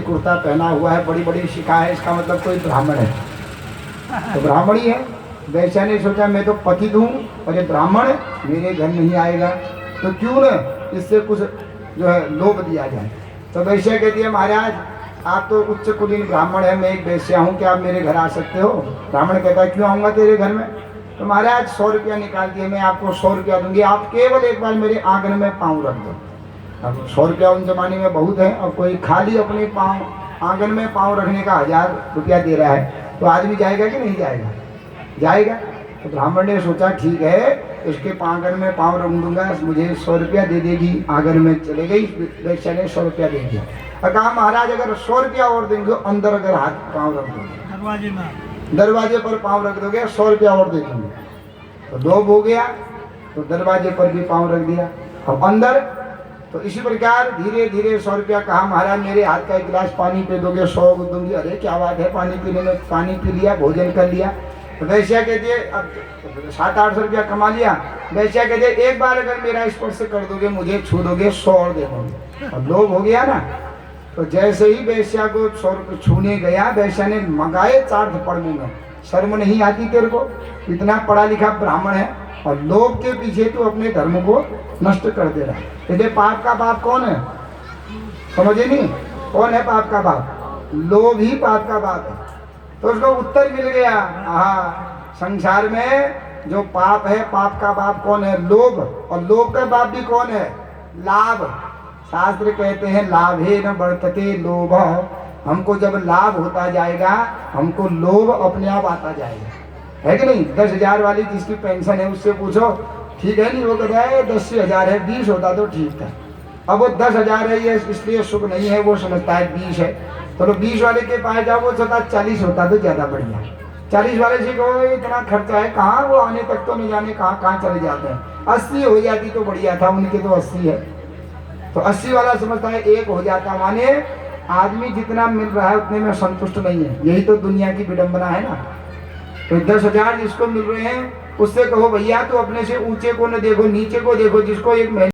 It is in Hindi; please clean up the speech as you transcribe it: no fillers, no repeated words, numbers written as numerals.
धोती कुर्ता पहना हुआ है, बड़ी बड़ी शिखा है, इसका मतलब कोई ब्राह्मण है। तो ब्राह्मण ही है। वैश्या ने सोचा मैं तो पतित हूँ और ये ब्राह्मण मेरे घर नहीं आएगा, तो क्यों न इससे कुछ जो है लोभ दिया जाए। तो वैश्या कहती है महाराज आप तो उच्च कुलीन ब्राह्मण है, मैं एक वैश्या हूँ, क्या आप मेरे घर आ सकते हो? ब्राह्मण कहता है क्यों आऊँगा तेरे घर में? तो महाराज 100 रुपया निकाल दिए, मैं आपको 100 रुपया दूंगी, आप केवल एक बार मेरे आंगन में पाँव रख दो। अब 100 रुपया उन जमाने में बहुत है, और कोई खाली अपने पाँव आंगन में पाँव रखने का 1000 रुपया दे रहा है, तो आदमी जाएगा कि नहीं जाएगा? जाएगा। तो ब्राह्मण ने सोचा ठीक है, इसके आंगन में पाँव रख दूंगा, मुझे 100 रुपया दे देगी। आंगन में चले गई, वैश्या ने 100 रुपया दे दिया और कहा महाराज अगर 100 रुपया और देंगे, अंदर अगर हाथ पाँव रख दोगे, दरवाजे पर पाँव रख दोगे, 100 रुपया और दे देंगे। तो लोभ हो गया, तो दरवाजे पर भी पाँव रख दिया। अब अंदर तो इसी प्रकार धीरे धीरे 100 रुपया कहा महाराज मेरे हाथ का एक गिलास पानी पे दोगे, 100 दूंगी। अरे क्या बात है, पानी पीने में, पानी पी लिया, भोजन कर लिया। तो वैश्या कहती है अब 700-800 रुपया कमा लिया। वैश्या कहती है एक बार अगर मेरा स्पर्श कर दोगे, मुझे छू दोगे, 100 और दे दोगे। अब लोभ हो गया ना। तो जैसे ही वैश्या को 100 रुपये छूने गया, वैश्या ने मंगाए 4 थप्पड़ मुंह में। शर्म नहीं आती तेरे को? इतना पढ़ा लिखा ब्राह्मण है और लोभ के पीछे तू अपने धर्म को नष्ट कर दे रहा है। इसलिए पाप का बाप कौन है? समझे नहीं? कौन है पाप का बाप? लोभ ही पाप का बाप है। तो उसको उत्तर मिल गया। हाँ, संसार में जो पाप है, पाप का बाप कौन है? लोभ। और लोभ का बाप भी कौन है? लाभ। शास्त्र कहते हैं लाभे न बढ़ते लोभ। हमको जब लाभ होता जाएगा, हमको लोभ अपने आप आता जाएगा, है कि नहीं? 10,000 वाली जिसकी पेंशन है उससे पूछो, ठीक है नहीं? वो कहता है 10,000 है, 20 होता तो ठीक था। अब वो 10,000 है, ये इसलिए सुख नहीं है, वो समझता है 20 है। तो 20 वाले के पास जाओ, वो सोचता 40 होता तो ज्यादा बढ़िया। 40 वाले से कहो इतना खर्चा है, कहाँ वो आने तक तो नहीं जाने कहाँ चले जाते हैं। 80 हो जाती तो बढ़िया था, उनके तो 80 है। तो 80 वाला समझता है 1 हो जाता, माने आदमी जितना मिल रहा है उतने में संतुष्ट नहीं है। यही तो दुनिया की विडंबना है ना। तो 10,000 जिसको मिल रहे हैं उससे कहो भैया तो अपने से ऊंचे को न देखो, नीचे को देखो, जिसको एक महीने